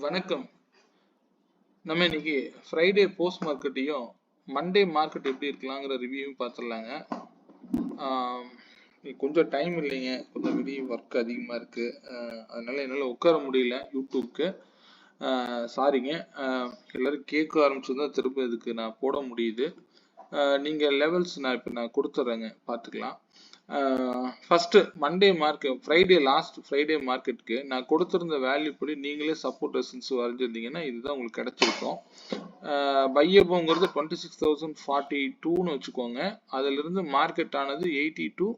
வணக்கம். நம்ம இன்னைக்கு ஃப்ரைடே போஸ்ட் மார்க்கெட்டையும் மண்டே மார்க்கெட் எப்படி இருக்கலாங்கிற ரிவ்யூவும் பார்த்துடலாங்க. கொஞ்சம் டைம் இல்லைங்க, கொஞ்சம் வெளியே ஒர்க் அதிகமாக இருக்கு. அதனால என்னால் உட்கார முடியல யூடியூப்க்கு. சாரிங்க. எல்லாரும் கேட்க ஆரம்பிச்சுதான் திரும்ப இதுக்கு நான் போட முடியுது. நீங்கள் லெவல்ஸ் நான் கொடுத்துட்றேங்க, பார்த்துக்கலாம். ஃபர்ஸ்ட் மண்டே மார்க்கெட் ஃப்ரைடே மார்க்கெட்டுக்கு நான் கொடுத்துருந்த வேல்யூ படி நீங்களே சப்போர்ட் ரெசிஸ்டன்ஸ் வரைஞ்சிருந்தீங்கன்னா இதுதான் உங்களுக்கு கிடைச்சிருக்கும். பையப்போங்கிறது 26,042ன்னு வச்சுக்கோங்க. அதிலிருந்து மார்க்கெட் ஆனது 82,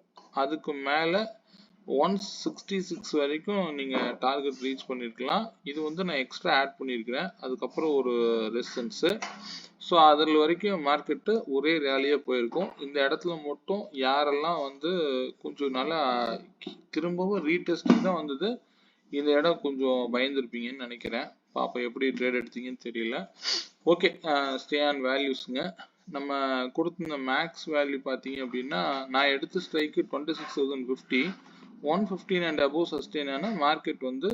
அதுக்கு மேலே 166 வரைக்கும் நீங்கள் டார்கெட் ரீச் பண்ணியிருக்கலாம். இது வந்து நான் எக்ஸ்ட்ரா ஆட் பண்ணியிருக்கிறேன். அதுக்கப்புறம் ஒரு ரெசிஸ்டன்ஸு. ஸோ அதில் வரைக்கும் மார்க்கெட்டு ஒரே ரேலியாக போயிருக்கும். இந்த இடத்துல மட்டும் யாரெல்லாம் வந்து கொஞ்சம் நல்லா திரும்பவும் ரீடெஸ்டிங் தான் வந்தது, இந்த இடம் கொஞ்சம் பயந்துருப்பீங்கன்னு நினைக்கிறேன். பாப்பா எப்படி ட்ரேட் எடுத்தீங்கன்னு தெரியல. ஓகே, ஸ்டே ஆன் வேல்யூஸுங்க. நம்ம கொடுத்துருந்த மேக்ஸ் வேல்யூ பார்த்தீங்க அப்படின்னா நான் எடுத்த ஸ்ட்ரைக்கு 26,050, 115 அண்ட் அபோவ் சஸ்டெயின் ஆனால் மார்க்கெட் வந்து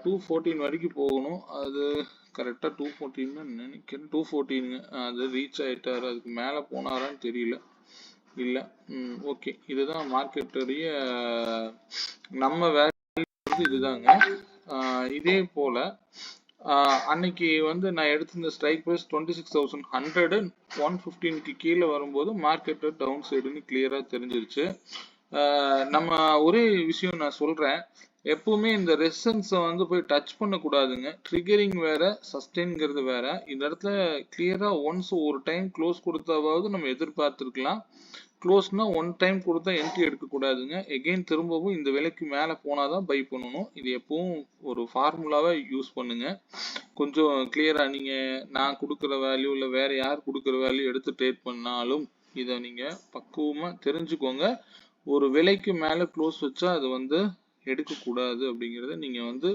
214 வரைக்கும் போகணும். அது கரெக்டாக 214 நினைக்கிறேன், 214ங்க. அது ரீச் ஆகிட்டார். அதுக்கு மேலே போனாரான்னு தெரியல. இல்லை. ஓகே, இதுதான் மார்க்கெட்டுடைய நம்ம வேல்யூ வந்து இதுதாங்க. இதே போல் அன்னைக்கு வந்து நான் எடுத்திருந்த ஸ்ட்ரைக் ப்ரைஸ் 26,100, 115க்கு கீழே வரும்போது மார்க்கெட்டு டவுன் சைடுன்னு கிளியராக தெரிஞ்சிருச்சு. நம்ம ஒரே விஷயம் நான் சொல்கிறேன், எப்பவுமே இந்த ரெசிஸ்டன்ஸை வந்து போய் டச் பண்ணக்கூடாதுங்க. ட்ரிகரிங் வேற, சஸ்டெயின்ங்கிறது வேற. இந்த இடத்துல கிளியராக ஒன்ஸ் ஒரு டைம் க்ளோஸ் கொடுத்தாவது நம்ம எதிர்பார்த்துருக்கலாம். க்ளோஸ்னா ஒன் டைம் கொடுத்தா என்ட்ரி எடுக்கக்கூடாதுங்க. எகெயின் திரும்பவும் இந்த விலைக்கு மேலே போனால் தான் பை பண்ணணும். இது எப்பவும் ஒரு ஃபார்முலாவை யூஸ் பண்ணுங்க. கொஞ்சம் கிளியராக நீங்கள் நான் கொடுக்குற வேல்யூ இல்லை வேற யார் கொடுக்குற வேல்யூ எடுத்து ட்ரேட் பண்ணாலும் இதை நீங்கள் பக்குவமாக தெரிஞ்சுக்கோங்க. ஒரு விலைக்கு மேலே க்ளோஸ் வச்சா அது வந்து எடுக்கக்கூடாது அப்படிங்கிறத நீங்கள் வந்து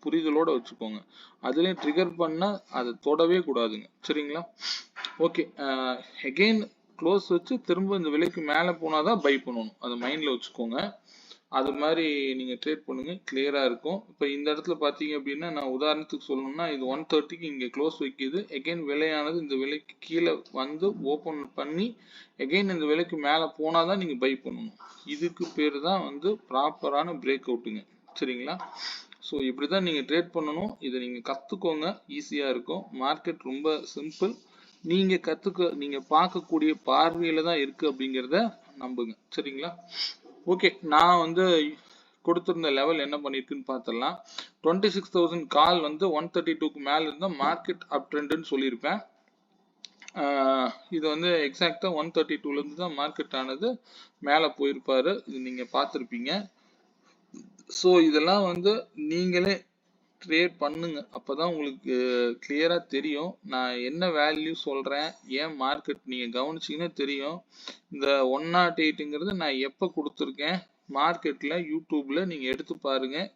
புரிதலோட வச்சுக்கோங்க. அதுலேயும் ட்ரிகர் பண்ணால் அதை தொடவே கூடாதுங்க, சரிங்களா? ஓகே, எகெயின் க்ளோஸ் வச்சு திரும்ப இந்த விலைக்கு மேலே போனால் தான் பை பண்ணணும், அதை மைண்டில் வச்சுக்கோங்க. அது மாதிரி நீங்கள் ட்ரேட் பண்ணுங்க, கிளியராக இருக்கும். இப்போ இந்த இடத்துல பார்த்தீங்க அப்படின்னா நான் உதாரணத்துக்கு சொல்லணும்னா இது 130க்கு இங்கே க்ளோஸ் வைக்கிது. எகெயின் விலையானது இந்த விலைக்கு கீழே வந்து ஓப்பன் பண்ணி எகெயின் இந்த விலைக்கு மேலே போனால் தான் நீங்கள் பை பண்ணணும். இதுக்கு பேர் தான் வந்து ப்ராப்பரான பிரேக் அவுட்டுங்க, சரிங்களா? ஸோ இப்படி தான் நீங்கள் ட்ரேட் பண்ணணும். இதை நீங்கள் கற்றுக்கோங்க, ஈஸியாக இருக்கும். மார்க்கெட் ரொம்ப சிம்பிள். நீங்கள் பார்க்கக்கூடிய பார்வையில் தான் இருக்குது அப்படிங்கிறத நம்புங்க, சரிங்களா? ஓகே, நான் வந்து கொடுத்துருந்த லெவல் என்ன பண்ணியிருக்குன்னு பார்த்துடலாம். 26,000 கால் வந்து 132க்கு மேலே இருந்தால் மார்க்கெட் அப் ட்ரெண்டுன்னு சொல்லியிருப்பேன். இது வந்து எக்ஸாக்டாக 132லேருந்து தான் மார்க்கெட் ஆனது மேலே போயிருப்பாரு. இது நீங்கள் பார்த்துருப்பீங்க. ஸோ இதெல்லாம் வந்து நீங்களே ட்ரேட் பண்ணுங்க, அப்போதான் உங்களுக்கு கிளியராக தெரியும் நான் என்ன வேல்யூ சொல்கிறேன். ஏன் மார்க்கெட் நீங்கள் கவனிச்சிங்கன்னா தெரியும். இந்த 108ங்கிறது நான் எப்போ கொடுத்துருக்கேன் மார்க்கெட்டில் யூடியூப்பில் நீங்கள் எடுத்து பாருங்கள்.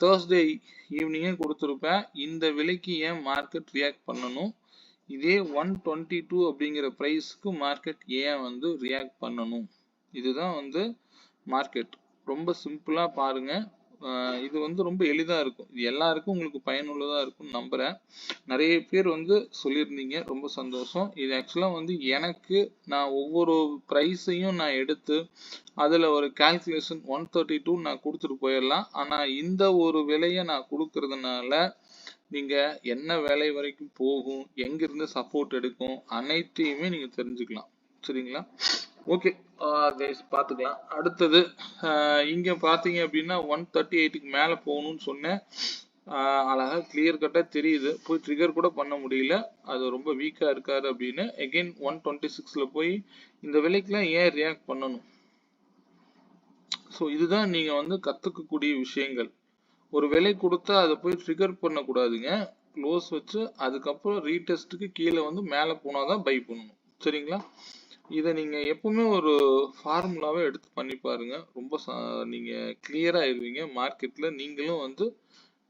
தேர்ஸ்டே ஈவினிங்கே கொடுத்துருப்பேன். இந்த விலைக்கு ஏன் மார்க்கெட் ரியாக்ட் பண்ணணும், இதே 122 அப்படிங்கிற ப்ரைஸுக்கு மார்க்கெட் ஏன் வந்து ரியாக்ட் பண்ணணும், இதுதான் வந்து மார்க்கெட். ரொம்ப சிம்பிளாக பாருங்கள். இது வந்து ரொம்ப எளிதாக இருக்கும். இது எல்லாருக்கும் உங்களுக்கு பயனுள்ளதாக இருக்கும்னு நம்புகிறேன். நிறைய பேர் வந்து சொல்லியிருந்தீங்க, ரொம்ப சந்தோஷம். இது ஆக்சுவலாக வந்து எனக்கு நான் ஒவ்வொரு ப்ரைஸையும் நான் எடுத்து அதில் ஒரு கால்குலேஷன் 132 நான் கொடுத்துட்டு போயிடலாம். ஆனால் இந்த ஒரு விலையை நான் கொடுக்கறதுனால நீங்கள் என்ன விலை வரைக்கும் போகும், எங்கிருந்து சப்போர்ட் எடுக்கும், அனைத்தையுமே நீங்கள் தெரிஞ்சுக்கலாம், சரிங்களா? ஓகே பார்த்துக்கலாம். அடுத்தது இங்கே பார்த்தீங்க அப்படின்னா 138க்கு மேலே போகணும்னு சொன்னேன். அழகாக கிளியர் கட்டாக தெரியுது. போய் ட்ரிகர் கூட பண்ண முடியல, அது ரொம்ப வீக்காக இருக்காரு அப்படின்னு. எகெயின் 126ல் போய் இந்த விலைக்கெலாம் ஏன் ரியாக்ட் பண்ணணும்? ஸோ இதுதான் நீங்கள் வந்து கற்றுக்கக்கூடிய விஷயங்கள். ஒரு விலை கொடுத்தா அதை போய் ட்ரிகர் பண்ணக்கூடாதுங்க. க்ளோஸ் வச்சு அதுக்கப்புறம் ரீடெஸ்ட்டுக்கு கீழே வந்து மேலே போனால் தான் பை பண்ணணும், சரிங்களா? இதை நீங்கள் எப்பவுமே ஒரு ஃபார்முலாவை எடுத்து பண்ணி பாருங்க. ரொம்ப நீங்கள் கிளியராக இருவீங்க. மார்க்கெட்டில் நீங்களும் வந்து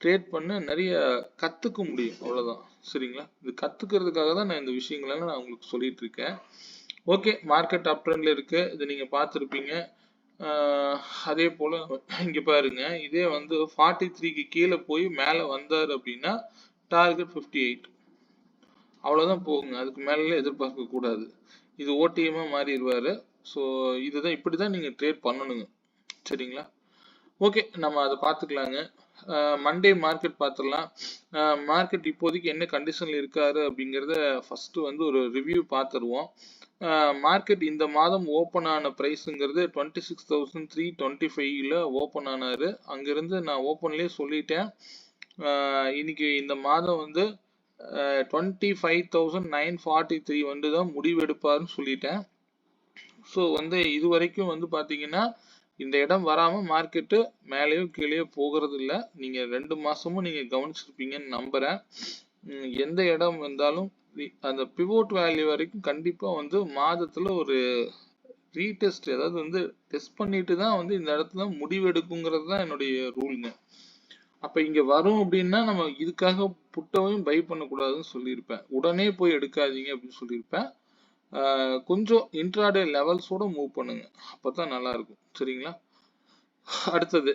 ட்ரேட் பண்ண நிறைய கற்றுக்க முடியும், அவ்வளோதான், சரிங்களா? இது கற்றுக்கிறதுக்காக தான் நான் இந்த விஷயங்களெல்லாம் நான் உங்களுக்கு சொல்லிட்டு இருக்கேன். ஓகே, மார்க்கெட் அப் ட்ரெண்டில் இருக்குது, இது நீங்கள் பார்த்துருப்பீங்க. அதே போல இங்க பாருங்க, இதே வந்து 43க்கு கீழே போய் மேல வந்தாரு அப்படின்னா டார்கெட் 58, அவ்வளவுதான் போகுங்க. அதுக்கு மேல எதிர்பார்க்க கூடாது. இது ஓடிஎம்மா மாறிடுவாரு. ஸோ இதுதான், இப்படிதான் நீங்க ட்ரேட் பண்ணணுங்க. சரிங்களா? ஓகே, நம்ம அதை பார்த்துக்கலாங்க. மண்டே மார்க்கெட் பார்த்துடலாம். மார்க்கெட் இப்போதைக்கு என்ன கண்டிஷனில் இருக்காரு அப்படிங்கிறத ஃபர்ஸ்ட் வந்து ஒரு ரிவ்யூ பார்த்துருவோம். மார்க்கெட் இந்த மாதம் ஓப்பன் ஆன ப்ரைஸுங்கிறது 26,325ல் ஓப்பன் ஆனார். அங்கேருந்து நான் ஓப்பன்லேயே சொல்லிட்டேன், இன்னைக்கு இந்த மாதம் வந்து 25,943 வந்து தான் முடிவெடுப்பாருன்னு சொல்லிட்டேன். ஸோ வந்து இது வரைக்கும் வந்து பார்த்தீங்கன்னா இந்த இடம் வராம மார்க்கெட்டு மேலேயோ கீழேயோ போகிறது இல்லை. நீங்க 2 மாசமும் நீங்க கவனிச்சிருப்பீங்கன்னு நம்புறேன். எந்த இடம் வந்தாலும் அந்த பிவோட் வேல்யூ வரைக்கும் கண்டிப்பா வந்து மாதத்துல ஒரு ரீடெஸ்ட், அதாவது வந்து டெஸ்ட் பண்ணிட்டு தான் வந்து இந்த இடத்துல முடிவெடுக்குங்கிறது தான் என்னுடைய ரூல்ங்க. அப்ப இங்க வரும் அப்படின்னா நம்ம இதுக்காக புட்டவையும் பை பண்ணக்கூடாதுன்னு சொல்லியிருப்பேன். உடனே போய் எடுக்காதீங்க அப்படின்னு சொல்லியிருப்பேன். கொஞ்சம் இன்ட்ராடே லெவல்ஸோட மூவ் பண்ணுங்க, அப்பதான் நல்லா இருக்கும். சரிங்களா? அடுத்தது,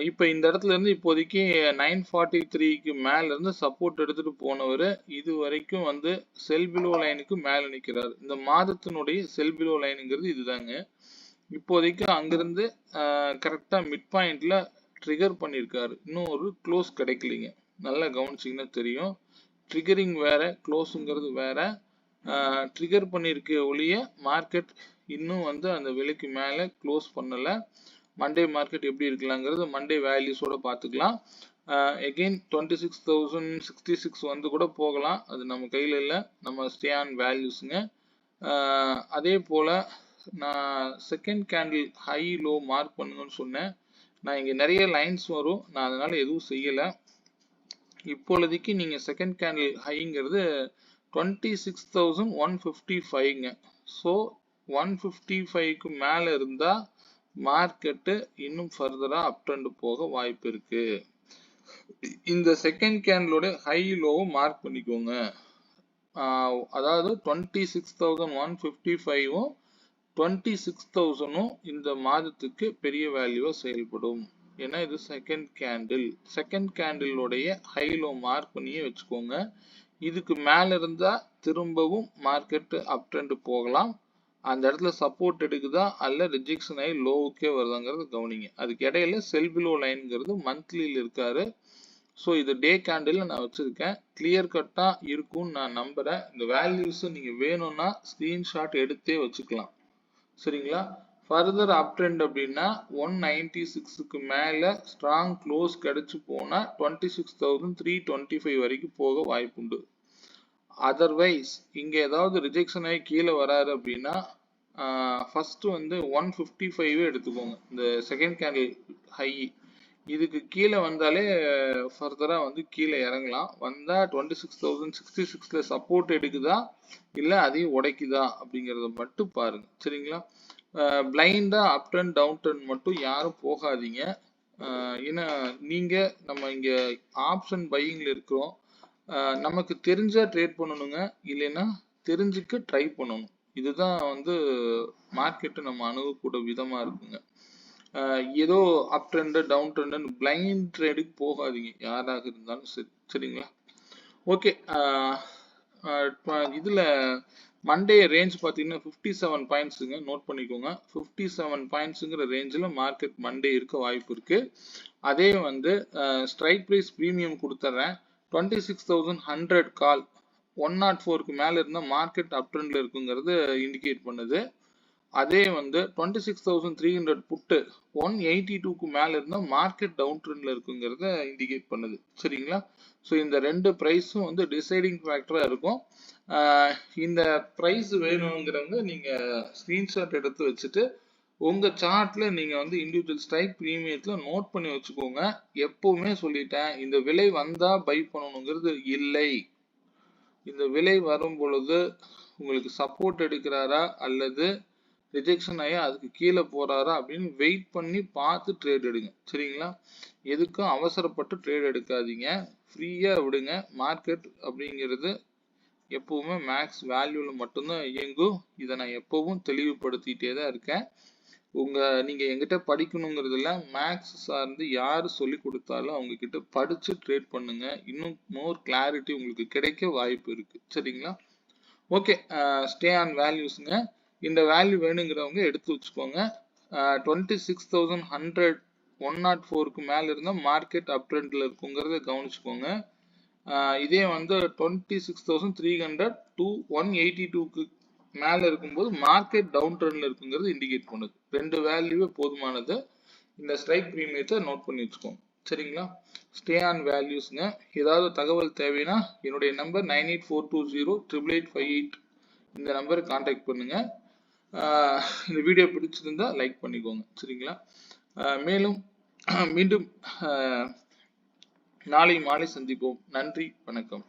இப்போ இந்த இடத்துல இருந்து இப்போதைக்கு 943க்கு மேல இருந்து சப்போர்ட் எடுத்துட்டு போனவர் இது வரைக்கும் வந்து செல் பிலோ லைனுக்கு மேல நிக்கிறாரு. இந்த மாதத்தினுடைய செல் பிலோ லைனுங்கிறது இதுதாங்க. இப்போதைக்கு அங்கிருந்து கரெக்டா மிட் பாயிண்ட்ல ட்ரிகர் பண்ணியிருக்காரு. இன்னும் ஒரு க்ளோஸ் கிடைக்கலைங்க. நல்லா கவனிச்சிங்கன்னா தெரியும். ட்ரிகரிங் வேற, க்ளோஸுங்கிறது வேற. ட்ரிகர் பண்ணியிருக்க ஒழிய மார்க்கெட் இன்னும் வந்து அந்த விலைக்கு மேலே க்ளோஸ் பண்ணலை. மண்டே மார்க்கெட் எப்படி இருக்கலாங்கிறது மண்டே வேல்யூஸோட பார்த்துக்கலாம். எகெயின் 26,066 வந்து கூட போகலாம், அது நம்ம கையில் இல்லை. நம்ம ஸ்டே ஆன் வேல்யூஸுங்க. அதே போல் நான் second candle high low mark பண்ணுங்கன்னு சொன்னேன். நான் இங்கே நிறைய லைன்ஸ் வரும், நான் அதனால் எதுவும் செய்யலை. இப்பொழுதைக்கு நீங்கள் செகண்ட் கேண்டில் ஹைங்கிறது 26,155ங்க. ஸோ 155க்கு மேலே இருந்தால் மார்க்கெட்டு இன்னும் ஃபர்தராக அப் ட்ரெண்ட் போக வாய்ப்பு இருக்கு. இந்த செகண்ட் கேண்டிலோட ஹை லோவை மார்க் பண்ணிக்கோங்க. அதாவது 26,155ம் 26,000ம் இந்த மாதத்துக்கு பெரிய வேல்யூவா செயல்படும். ஏன்னா இது செகண்ட் கேண்டிலோடைய ஹை லோ மார்க் பண்ணியே வச்சுக்கோங்க. இதுக்கு மேல இருந்தா திரும்பவும் மார்க்கெட் அப் ட்ரெண்ட் போகலாம். அந்த இடத்துல சப்போர்ட் எடுக்குதா அல்ல ரிஜெக்ஷன் ஆகி லோவுக்கே வருதாங்கிறது கவனிங்க. அதுக்கு இடையில செல் பிலோ லைன்ங்கிறது மந்த்லியில் இருக்காரு. ஸோ இது டே கேண்டில் நான் வச்சிருக்கேன். கிளியர் கட்டா இருக்கும்னு நான் நம்புறேன். இந்த வேல்யூஸ் நீங்க வேணும்னா ஸ்கிரீன்ஷாட் எடுத்தே வச்சுக்கலாம். சரிங்களா? ஃபர்தர் அப் ட்ரெண்ட் அப்படின்னா 196க்கு மேல ஸ்ட்ராங் க்ளோஸ் கிடைச்சு போனா 26,325 வரைக்கும் போக வாய்ப்புண்டு. அதர்வைஸ் இங்க ஏதாவது ரிஜெக்ஷன் ஆகி கீழே வராரு அப்படின்னா ஃபர்ஸ்ட் வந்து 155 எடுத்துக்கோங்க. இந்த செகண்ட் கேண்டில் ஹை இதுக்கு கீழே வந்தாலே ஃபர்தரா வந்து கீழே இறங்கலாம். வந்தா 26,066ல சப்போர்ட் எடுக்குதா இல்ல அதையும் உடைக்குதா அப்படிங்கறத மட்டும் பாருங்க. சரிங்களா? பிளைண்டா அப் ட்ரெண்ட் டவுன் ட்ரெண்ட் மட்டும் யாரும் போகாதீங்க. ஏன்னா நீங்க நம்ம இங்க ஆப்ஷன் பையிங்ல இருக்கிறோம். நமக்கு தெரிஞ்சா ட்ரேட் பண்ணணுங்க, இல்லைன்னா தெரிஞ்சுக்க ட்ரை பண்ணணும். இதுதான் வந்து மார்க்கெட்டை நம்ம அணுகக்கூட விதமா இருக்குங்க. ஏதோ up trend down trend blind ட்ரேடுக்கு போகாதீங்க யாராக இருந்தாலும் சரி. சரிங்களா? ஓகே, இதுல மண்டே ரேஞ்ச் பார்த்தீங்கன்னா 57 பாயிண்ட்ஸுங்க. நோட் பண்ணிக்கோங்க, 57 பாயிண்ட்ஸுங்கிற ரேஞ்சில் மார்க்கெட் மண்டே இருக்க வாய்ப்பு இருக்கு. அதே வந்து ஸ்ட்ரைக் ப்ரைஸ் ப்ரீமியம் கொடுத்துட்றேன். 26,100 கால் 104க்கு மேலே இருந்தால் மார்க்கெட் அப் ட்ரெண்டில் இருக்குங்கிறது இண்டிகேட் பண்ணுது. அதே வந்து 26,300 புட்டு 182க்கு மேலே இருந்தால் மார்க்கெட் டவுன் ட்ரெண்டில் இருக்குங்கிறத இண்டிகேட் பண்ணுது. சரிங்களா? ஸோ இந்த ரெண்டு ப்ரைஸும் வந்து டிசைடிங் ஃபேக்டராக இருக்கும். இந்த ப்ரைஸ் வேணுங்கிறவங்க நீங்கள் ஸ்க்ரீன்ஷாட் எடுத்து வச்சுட்டு உங்கள் சார்ட்டில் நீங்கள் வந்து இண்டிவிஜுவல் ஸ்ட்ரைக் ப்ரீமியத்தில் நோட் பண்ணி வச்சுக்கோங்க. எப்பவுமே சொல்லிட்டேன், இந்த விலை வந்தால் பை பண்ணணுங்கிறது இல்லை. இந்த விலை வரும் பொழுது உங்களுக்கு சப்போர்ட் எடுக்கிறாரா அல்லது ரிஜெக்ஷன் ஆகி அதுக்கு கீழே போறாரா அப்படின்னு வெயிட் பண்ணி பார்த்து ட்ரேட் எடுங்க. சரிங்களா? எதுக்கும் அவசரப்பட்டு ட்ரேட் எடுக்காதீங்க, ஃப்ரீயா விடுங்க. மார்க்கெட் அப்படிங்கிறது எப்பவுமே மேக்ஸ் வேல்யூல மட்டும்தான் இயங்கும். இதை நான் எப்பவும் தெளிவுபடுத்திட்டே தான் இருக்கேன். நீங்க எங்கிட்ட படிக்கணுங்கிறதுல மேக்ஸ் சார்ந்து யாரு சொல்லி கொடுத்தாலும் அவங்க கிட்ட படிச்சு ட்ரேட் பண்ணுங்க. இன்னும் மோர் கிளாரிட்டி உங்களுக்கு கிடைக்க வாய்ப்பு இருக்கு. சரிங்களா? ஓகே. ஸ்டே ஆன் வேல்யூஸ்ங்க. இந்த வேல்யூ வேணுங்கிறவங்க எடுத்து வச்சுக்கோங்க. 26,100 104க்கு மேல இருந்தா மார்க்கெட் அப் ட்ரெண்ட்ல இருக்குங்கிறத கவனிச்சுக்கோங்க. இதே வந்து 26,300 to 182க்கு மேல இருக்கும்போது மார்க்கெட் டவுன் ட்ரெண்ட்ல இருக்குங்கிறது இண்டிகேட் பண்ணுது. 2 வேல்யூவே போதுமானது. இந்த ஸ்ட்ரைக் ப்ரீமியத்தை நோட் பண்ணி வச்சுக்கோங்க. சரிங்களா? ஸ்டே ஆன் வேல்யூஸ்ங்க. ஏதாவது தகவல் தேவைன்னா என்னுடைய நம்பர் 9842088858 இந்த நம்பருக்கு கான்டாக்ட் பண்ணுங்க. இந்த வீடியோ பிடிச்சிருந்தா லைக் பண்ணிக்கோங்க. சரிங்களா? மேலும் மீண்டும் நாளை மாலை சந்திப்போம். நன்றி, வணக்கம்.